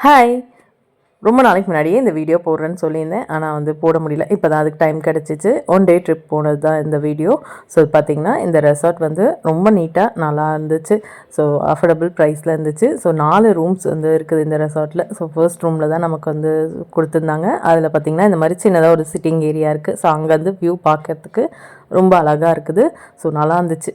Hi. ரொம்ப நாளைக்கு முன்னாடியே இந்த வீடியோ போடுறேன்னு சொல்லியிருந்தேன். ஆனால் வந்து போட முடியல. இப்போ தான் அதுக்கு டைம் கிடச்சிச்சு. ஒன் டே ட்ரிப் போனது தான் இந்த வீடியோ. ஸோ பார்த்திங்கன்னா இந்த ரெசார்ட் வந்து ரொம்ப நீட்டாக நல்லா இருந்துச்சு. ஸோ அஃபோர்டபுள் ப்ரைஸில் இருந்துச்சு. ஸோ 4 ரூம்ஸ் வந்து இருக்குது இந்த ரெசார்ட்டில். ஸோ ஃபர்ஸ்ட் ரூமில் தான் நமக்கு வந்து கொடுத்துருந்தாங்க. அதில் பார்த்திங்கன்னா இந்த மாதிரி சின்னதாக ஒரு சிட்டிங் ஏரியா இருக்குது. ஸோ அங்கேருந்து வியூ பார்க்கறதுக்கு ரொம்ப அழகாக இருக்குது. ஸோ நல்லா இருந்துச்சு.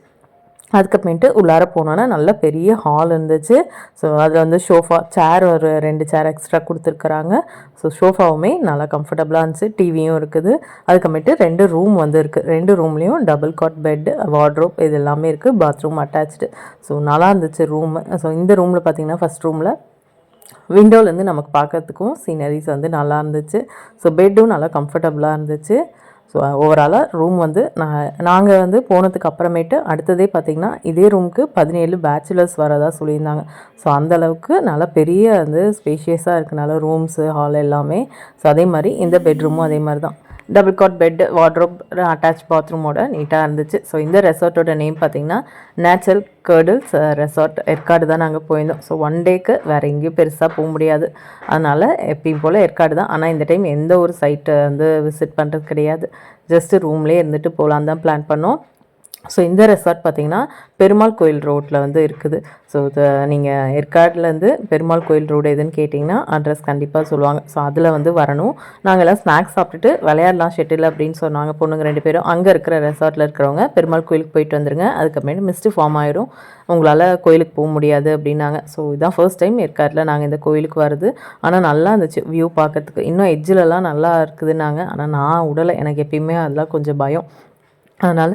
அதுக்கப்புறமேட்டு உள்ளார போனோன்னா நல்ல பெரிய ஹால் இருந்துச்சு. ஸோ அதில் வந்து ஷோஃபா சேர் ஒரு 2 சேர் எக்ஸ்ட்ரா கொடுத்துருக்குறாங்க. ஸோ ஷோஃபாவுமே நல்லா கம்ஃபர்டபுளாக இருந்துச்சு. டிவியும் இருக்குது. அதுக்கப்புறமேட்டு 2 ரூம் வந்து இருக்குது. 2 ரூம்லேயும் டபுள் காட் பெட்டு, வார்ட்ரோப் இது எல்லாமே இருக்குது. Bathroom attach. ஸோ நல்லா இருந்துச்சு ரூமு. ஸோ இந்த ரூமில் பார்த்திங்கன்னா ஃபஸ்ட் ரூமில் விண்டோலேருந்து நமக்கு பார்க்கறதுக்கும் சீனரிஸ் வந்து நல்லா இருந்துச்சு. ஸோ பெட்டும் நல்லா கம்ஃபர்டபுளாக இருந்துச்சு. ஸோ ஓவராலாக ரூம் வந்து நாங்கள் வந்து போனதுக்கு அப்புறமேட்டு அடுத்ததே பார்த்திங்கன்னா இதே ரூமுக்கு 17 பேச்சுலர்ஸ் வரதா சொல்லியிருந்தாங்க. ஸோ அந்தளவுக்கு நல்லா பெரிய வந்து ஸ்பேஷியஸாக இருக்கனால ரூம்ஸு ஹால் எல்லாமே. ஸோ அதே மாதிரி இந்த பெட்ரூமும் அதே மாதிரி தான் double cot bed, wardrobe, attach பாத்ரூமோட நீட்டாக இருந்துச்சு. ஸோ இந்த ரெசார்ட்டோட நேம் பார்த்திங்கன்னா நேச்சுரல் கர்டில்ஸ் ரெசார்ட். ஏற்காடு தான் நாங்கள் போயிருந்தோம். ஸோ ஒன் டேக்கு வேறு எங்கேயும் பெருசாக போக முடியாது. அதனால் எப்பயும் போல் ஏற்காடு தான். ஆனால் இந்த டைம் எந்த ஒரு சைட்டை வந்து விசிட் பண்ணுறது கிடையாது. ஜஸ்ட்டு ரூம்லேயே இருந்துட்டு போகலான்னு தான் பிளான் பண்ணோம். ஸோ இந்த ரெசார்ட் பார்த்திங்கன்னா பெருமாள் கோயில் ரோட்டில் வந்து இருக்குது. ஸோ இது நீங்கள் ஏற்காடுலேருந்து பெருமாள் கோயில் ரோடு எதுன்னு கேட்டிங்கன்னா அட்ரஸ் கண்டிப்பாக சொல்லுவாங்க. ஸோ அதில் வந்து வரணும். நாங்கள் எல்லாம் ஸ்நாக்ஸ் சாப்பிட்டுட்டு விளையாடலாம் ஷெட்டில் அப்படின்னு சொன்னாங்க பொண்ணுங்க 2 பேரும். அங்கே இருக்கிற ரெசார்ட்டில் இருக்கிறவங்க பெருமாள் கோயிலுக்கு போயிட்டு வந்துருங்க, அதுக்கப்புறமேட்டு மிஸ்ட்டு ஃபார்ம் ஆயிரும், உங்களால் கோயிலுக்கு போக முடியாது அப்படின்னாங்க. ஸோ இதுதான் ஃபர்ஸ்ட் டைம் ஏற்காட்டில் நாங்கள் இந்த கோயிலுக்கு வருது. ஆனால் நல்லா இருந்துச்சு வியூ பார்க்கறதுக்கு. இன்னும் எட்ஜிலலாம் நல்லா இருக்குதுன்னாங்க. ஆனால் நான் உடலை, எனக்கு எப்பயுமே அதெல்லாம் கொஞ்சம் பயம். அதனால்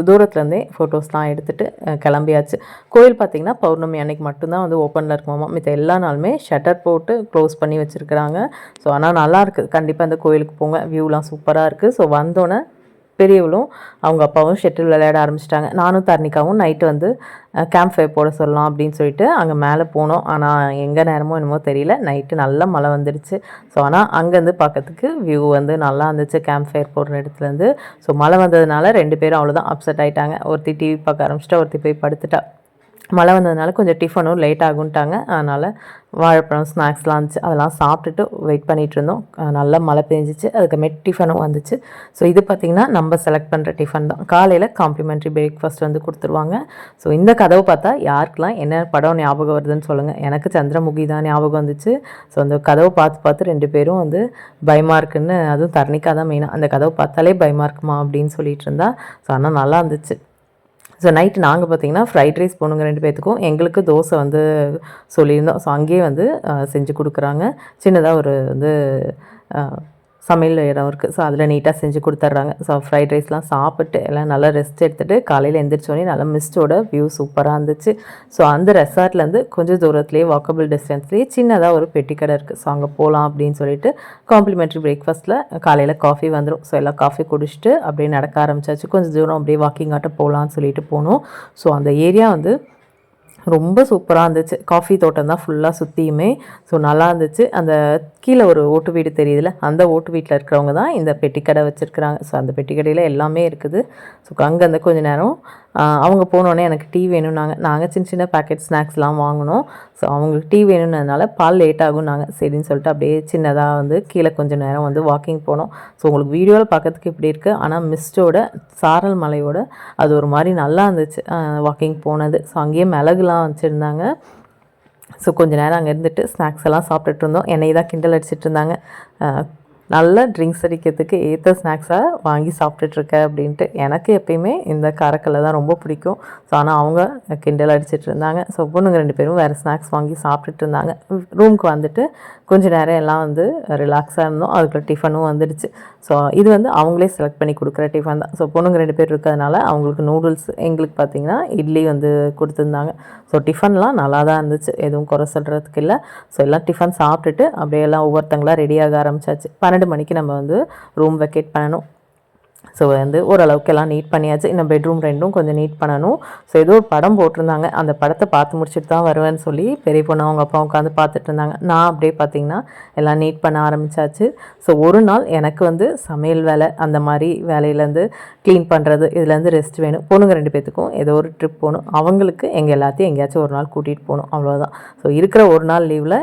தூரத்துலேருந்தே ஃபோட்டோஸ்லாம் எடுத்துகிட்டு கிளம்பியாச்சு. கோயில் பார்த்திங்கன்னா பௌர்ணமி அன்னைக்கு மட்டும்தான் வந்து ஓப்பனில் இருக்குமாமா. மித்த எல்லா நாளுமே ஷட்டர் போட்டு க்ளோஸ் பண்ணி வச்சுருக்குறாங்க. ஸோ ஆனால் நல்லா இருக்குது. கண்டிப்பாக அந்த கோயிலுக்கு போங்க, வியூலாம் சூப்பராக இருக்குது. ஸோ வந்தோன்னே பெரியவளும் அவங்க அப்பாவும் ஷெட்டில் விளையாட ஆரம்பிச்சிட்டாங்க. நானும் தர்ணிக்காவும் நைட்டு வந்து கேம்ப் ஃபயர் போட சொல்லலாம் அப்படின்னு சொல்லிட்டு அங்கே மேலே போனோம். ஆனால் எங்கே நேரமோ என்னமோ தெரியல, நைட்டு நல்லா மழை வந்துடுச்சு. ஸோ ஆனால் அங்கேருந்து பார்க்கறதுக்கு வியூ வந்து நல்லா இருந்துச்சு கேம்ப் ஃபயர் போடுற இடத்துலேருந்து. ஸோ மழை வந்ததுனால 2 பேரும் அவ்வளோதான் அப்செட் ஆகிட்டாங்க. ஒருத்தி டிவி பார்க்க ஆரம்பிச்சிட்டா, ஒருத்தி போய் படுத்துட்டா. மழை வந்ததுனால கொஞ்சம் டிஃபனும் லேட் ஆகுன்ட்டாங்க. அதனால் வாழைப்பழம் ஸ்நாக்ஸ்லாம் இருந்துச்சு, அதெல்லாம் சாப்பிட்டுட்டு வெயிட் பண்ணிகிட்டு இருந்தோம். நல்லா மழை பெஞ்சிச்சு. அதுக்கப்புறமேட்டு டிஃபனும் வந்துச்சு. ஸோ இது பார்த்திங்கன்னா நம்ம செலக்ட் பண்ணுற டிஃபன் தான். காலையில் காம்ப்ளிமெண்ட்ரி பிரேக்ஃபாஸ்ட் வந்து கொடுத்துருவாங்க. ஸோ இந்த கதவை பார்த்தா யாருக்கெல்லாம் என்ன படம் ஞாபகம் வருதுன்னு சொல்லுங்கள். எனக்கு சந்திரமுகி தான் ஞாபகம் வந்துச்சு. ஸோ அந்த கதவை பார்த்து 2 பேரும் வந்து பயமாக இருக்குன்னு, அதுவும் தர்ணிக்கா தான் மெயினாக அந்த கதவை பார்த்தாலே பயமாக இருக்குமா அப்படின்னு சொல்லிட்டு இருந்தா. ஸோ ஆனால் நல்லா இருந்துச்சு. ஸோ நைட்டு நாங்கள் பார்த்திங்கன்னா ஃப்ரைட் ரைஸ் போணுங்க 2 பேர்த்துக்கும். எங்களுக்கு தோசை வந்து சொல்லியிருந்தோம். ஸோ அங்கேயே வந்து செஞ்சு கொடுக்குறாங்க. சின்னதாக ஒரு வந்து சமையல் இடம் இருக்குது. ஸோ அதில் நீட்டாக செஞ்சு கொடுத்துட்றாங்க. ஸோ ஃப்ரைட் ரைஸ்லாம் சாப்பிட்டு எல்லாம் நல்லா ரெஸ்ட் எடுத்துகிட்டு காலையில் எழுந்திரிச்சோடனே நல்லா மிஸ்டோட வியூ சூப்பராக இருந்துச்சு. ஸோ அந்த ரெசார்ட்லேருந்து கொஞ்சம் தூரத்துலேயே வாக்கபிள் டிஸ்டன்ஸ்லேயே சின்னதாக ஒரு பெட்டி கடை இருக்குது. ஸோ அங்கே போகலாம் அப்படின்னு சொல்லிட்டு காம்ப்ளிமெண்ட்ரி பிரேக்ஃபாஸ்ட்டில் காலையில் காஃபி வந்துடும். ஸோ எல்லாம் காஃபி குடிச்சிட்டு அப்படியே நடக்க ஆரம்பிச்சாச்சு. கொஞ்சம் தூரம் அப்படியே வாக்கிங் ஆட்ட போகலான்னு சொல்லிட்டு போனோம். ஸோ அந்த ஏரியா வந்து ரொம்ப சூப்பராக இருந்துச்சு. காஃபி தோட்டம் தான் ஃபுல்லாக சுற்றியுமே. ஸோ நல்லா இருந்துச்சு. அந்த கீழே ஒரு ஓட்டு வீடு தெரியுதுல்ல, அந்த ஓட்டு வீட்டில் இருக்கிறவங்க தான் இந்த பெட்டி கடை வச்சுருக்குறாங்க. ஸோ அந்த பெட்டி கடையில் எல்லாமே இருக்குது. ஸோ அங்கேருந்து கொஞ்சம் நேரம் அவங்க போனோடனே எனக்கு டீ வேணும்னாங்க. நாங்கள் சின்ன சின்ன பேக்கெட் ஸ்நாக்ஸ்லாம் வாங்கினோம். ஸோ அவங்களுக்கு டீ வேணும்னதுனால பால் லேட் ஆகும் நாங்கள் சரின்னு சொல்லிட்டு அப்படியே சின்னதாக வந்து கீழே கொஞ்சம் நேரம் வந்து வாக்கிங் போனோம். ஸோ உங்களுக்கு வீடியோவில் பார்க்கறதுக்கு இப்படி இருக்குது, ஆனால் மிஸ்டோட சாரல் மலையோட அது ஒரு மாதிரி நல்லா இருந்துச்சு வாக்கிங் போனது. ஸோ அங்கேயே மிளகுலாம் வச்சுருந்தாங்க. ஸோ கொஞ்சம் நேரம் அங்கே இருந்துட்டு ஸ்நாக்ஸ் எல்லாம் சாப்பிட்டுட்டு இருந்தோம். என்னை தான் கிண்டல் அடிச்சிட்டு இருந்தாங்க, நல்ல ட்ரிங்க்ஸ் அடிக்கிறதுக்கு ஏற்ற ஸ்நாக்ஸாக வாங்கி சாப்பிட்டுட்ருக்க அப்படின்ட்டு. எனக்கு எப்பயுமே இந்த காரக்கல்லை தான் ரொம்ப பிடிக்கும். ஸோ ஆனால் அவங்க கிண்டல் அடிச்சிட்டு இருந்தாங்க. ஸோ பொண்ணுங்க 2 பேரும் வேறு ஸ்நாக்ஸ் வாங்கி சாப்பிட்டுட்டு இருந்தாங்க. ரூமுக்கு வந்துட்டு கொஞ்சம் நேரம் எல்லாம் வந்து ரிலாக்ஸாக இருந்தோம். அதுக்குள்ள டிஃபனும் வந்துடுச்சு. ஸோ இது வந்து அவங்களே செலக்ட் பண்ணி கொடுக்குற டிஃபன் தான். ஸோ பொண்ணுங்க 2 பேர் இருக்கிறதுனால அவங்களுக்கு நூடுல்ஸ், எங்களுக்கு பார்த்திங்கன்னா இட்லி வந்து கொடுத்துருந்தாங்க. ஸோ டிஃபன்லாம் நல்லா தான் இருந்துச்சு, எதுவும் குறை சொல்கிறதுக்கு இல்லை. ஸோ எல்லாம் டிஃபன் சாப்பிட்டுட்டு அப்படியே எல்லாம் ஒவ்வொருத்தங்களாக ரெடியாக ஆரம்பிச்சாச்சு. 12 மணிக்கு நம்ம வந்து ரூம் வெக்கேட் பண்ணணும். ஸோ வந்து ஓரளவுக்கு எல்லாம் நீட் பண்ணியாச்சு. இன்னும் பெட்ரூம் 2ம் கொஞ்சம் நீட் பண்ணணும். ஸோ ஏதோ ஒரு படம் போட்டிருந்தாங்க. அந்த படத்தை பார்த்து முடிச்சுட்டு தான் வருவேன்னு சொல்லி பெரிய பொண்ணு அவங்க அப்பா உட்காந்து பார்த்துட்டு இருந்தாங்க. நான் அப்படியே பார்த்திங்கன்னா எல்லாம் நீட் பண்ண ஆரம்பித்தாச்சு. ஸோ ஒரு நாள் எனக்கு வந்து சமையல் வேலை அந்த மாதிரி வேலையிலேருந்து க்ளீன் பண்ணுறது இதுலேருந்து ரெஸ்ட் வேணும். பொண்ணுங்க 2 பேத்துக்கும் ஏதோ ஒரு ட்ரிப் போகணும். அவங்களுக்கு எங்கள் எல்லாத்தையும் எங்கேயாச்சும் ஒரு நாள் கூட்டிகிட்டு போகணும், அவ்வளோதான். ஸோ இருக்கிற ஒரு நாள் லீவில்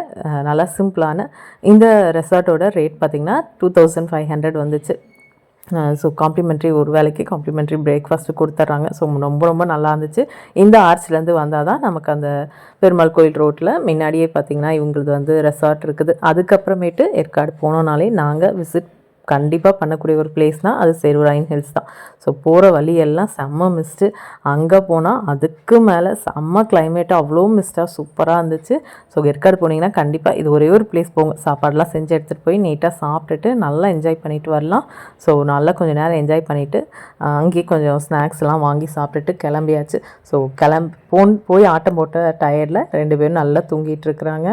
நல்லா சிம்பிளான இந்த ரெசார்ட்டோட ரேட் பார்த்திங்கன்னா 2500 வந்துச்சு. ஸோ காம்ப்ளிமெண்ட்ரி ஒரு வேலைக்கு காம்ப்ளிமெண்ட்ரி பிரேக்ஃபாஸ்ட்டு கொடுத்துட்றாங்க. ஸோ ரொம்ப ரொம்ப நல்லா இருந்துச்சு. இந்த ஆர்ச்லேருந்து வந்தால் தான் நமக்கு அந்த பெருமாள் கோயில் ரோட்டில் முன்னாடியே பார்த்திங்கன்னா இவங்களது வந்து ரெசார்ட் இருக்குது. அதுக்கப்புறமேட்டு ஏற்காடு போனோனாலே நாங்கள் விசிட் கண்டிப்பாக பண்ணக்கூடிய ஒரு பிளேஸ்னால் அது செருவராயன் ஹில்ஸ் தான். ஸோ போகிற வழியெல்லாம் செம்ம மிஸ்ட்டு. அங்கே போனால் அதுக்கு மேலே செம்ம கிளைமேட்டு, அவ்வளோ மிஸ்ட்டாக சூப்பராக இருந்துச்சு. ஸோ ஏற்காடு போனீங்கன்னா கண்டிப்பாக இது ஒரே ஒரு பிளேஸ் போங்க. சாப்பாடெலாம் செஞ்சு எடுத்துகிட்டு போய் நீட்டாக சாப்பிட்டுட்டு நல்லா என்ஜாய் பண்ணிட்டு வரலாம். ஸோ நல்லா கொஞ்சம் நேரம் என்ஜாய் பண்ணிவிட்டு அங்கேயே கொஞ்சம் ஸ்நாக்ஸ்லாம் வாங்கி சாப்பிட்டுட்டு கிளம்பியாச்சு. ஸோ போய் ஆட்டம் போட்ட டயர்டில் 2 பேரும் நல்லா தூங்கிட்டு இருக்கிறாங்க.